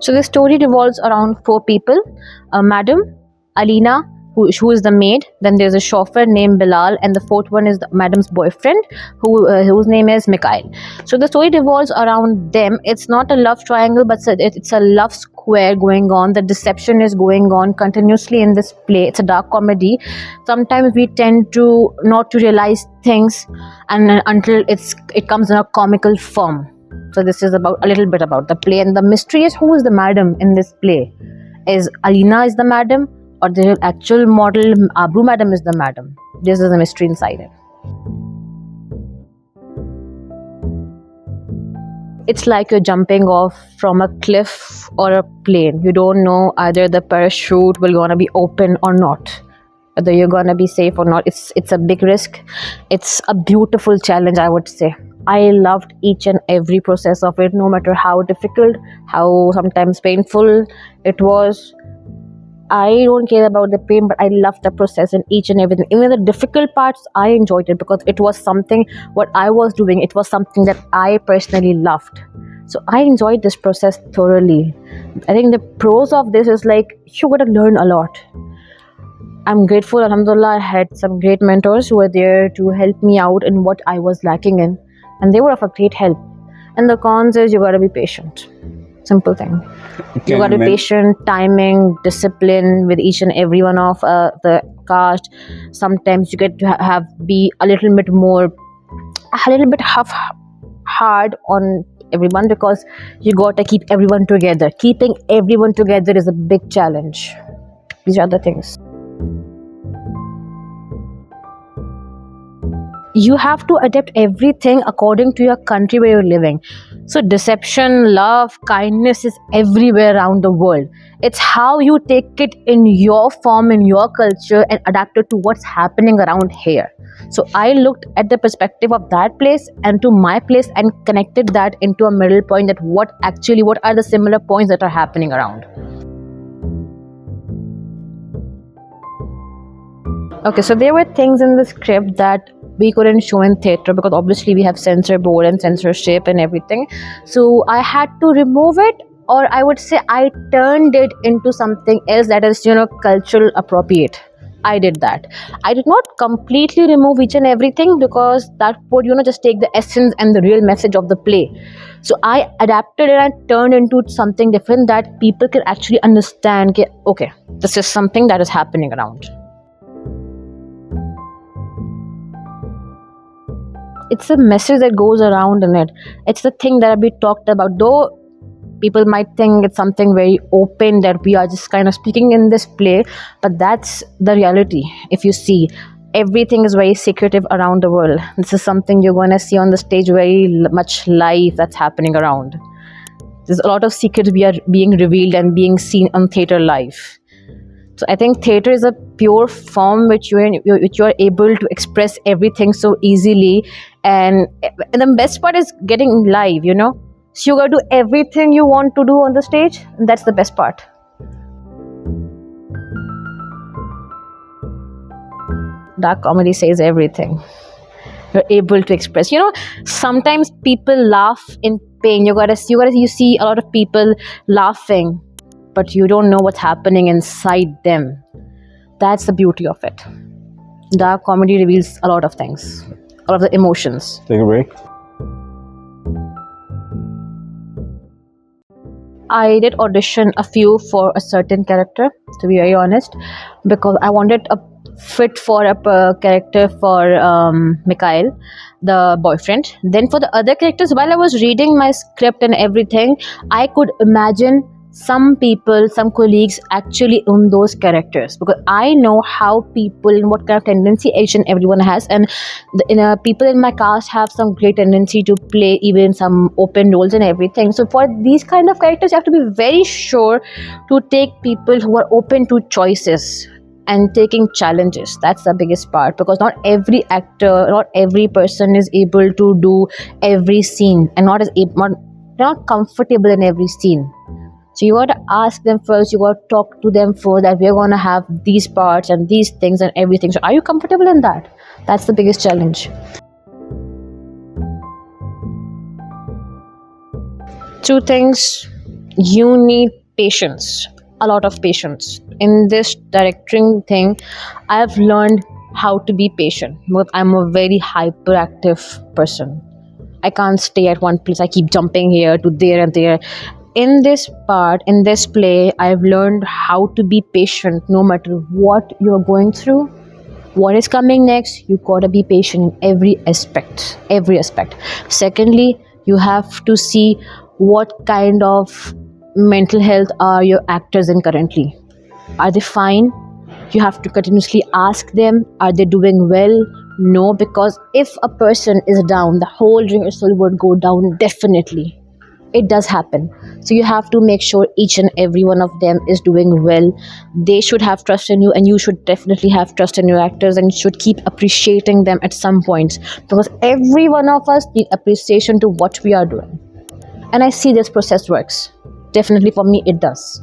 So the story revolves around four people: Madam, Alina, who is the maid. Then there's a chauffeur named Bilal, and the fourth one is Madam's boyfriend, whose name is Mikhail. So the story revolves around them. It's not a love triangle, but it's a love square going on. The deception is going on continuously in this play. It's a dark comedy. Sometimes we tend to not to realize things, and until it comes in a comical form. So this is about a little bit about the play, and the mystery is, who is the madam in this play? Is Alina is the madam, or the actual model Abru madam is the madam? This is the mystery inside it. It's like you're jumping off from a cliff or a plane. You don't know either the parachute will gonna be open or not, whether you're gonna be safe or not. It's a big risk. It's a beautiful challenge, I would say. I loved each and every process of it, no matter how difficult, how sometimes painful it was. I don't care about the pain, but I loved the process and each and everything. Even the difficult parts, I enjoyed it because it was something, what I was doing, it was something that I personally loved. So I enjoyed this process thoroughly. I think the pros of this is like, you gotta learn a lot. I'm grateful, alhamdulillah, I had some great mentors who were there to help me out in what I was lacking in. And they were of a great help. And the cons is, you gotta be patient. Simple thing. You gotta be patient, timing, discipline with each and every one of the cast. Sometimes you get to be a little bit hard on everyone, because you gotta keep everyone together. Keeping everyone together is a big challenge. These are the things. You have to adapt everything according to your country where you're living. So deception, love, kindness is everywhere around the world. It's how you take it in your form, in your culture, and adapt it to what's happening around here. So I looked at the perspective of that place and to my place and connected that into a middle point, that what are the similar points that are happening around. Okay, so there were things in the script that we couldn't show in theatre because obviously we have censor board and censorship and everything. So I had to remove it, or I would say I turned it into something else that is, cultural appropriate. I did that. I did not completely remove each and everything because that would, just take the essence and the real message of the play. So I adapted it and turned into something different that people can actually understand. Okay, this is something that is happening around. It's a message that goes around in it. It's the thing that we talked about. Though people might think it's something very open that we are just kind of speaking in this play, but that's the reality. If you see, everything is very secretive around the world. This is something you're going to see on the stage, very much live that's happening around. There's a lot of secrets being revealed and being seen on theatre live. So I think theatre is a pure form which you are able to express everything so easily, and the best part is getting live. So you gotta do everything you want to do on the stage, and that's the best part. Dark comedy says everything. You're able to express. Sometimes people laugh in pain. You see a lot of people laughing, but you don't know what's happening inside them. That's the beauty of it. Dark comedy reveals a lot of things, a lot of the emotions. Take a break. I did audition a few for a certain character, to be very honest, because I wanted a fit for a character for Mikhail, the boyfriend. Then for the other characters, while I was reading my script and everything, I could imagine some people, some colleagues actually own those characters, because I know how people and what kind of tendency each and everyone has, and people in my cast have some great tendency to play even some open roles and everything. So for these kind of characters, you have to be very sure to take people who are open to choices and taking challenges. That's the biggest part, because not every actor, not every person is able to do every scene, and not comfortable in every scene. So you got to ask them first, you got to talk to them first, that we're going to have these parts and these things and everything. So are you comfortable in that? That's the biggest challenge. Two things You need patience, a lot of patience. In this directing thing, I've learned how to be patient because I'm a very hyperactive person. I can't stay at one place. I keep jumping here to there and there. In this part, in this play, I've learned how to be patient no matter what you're going through, what is coming next. You gotta be patient in every aspect, every aspect. Secondly, you have to see what kind of mental health are your actors in currently. Are they fine? You have to continuously ask them, are they doing well? No, because if a person is down, the whole rehearsal would go down definitely. It does happen. So you have to make sure each and every one of them is doing well. They should have trust in you, and you should definitely have trust in your actors, and you should keep appreciating them at some points, because every one of us need appreciation to what we are doing. And I see this process works. Definitely for me it does.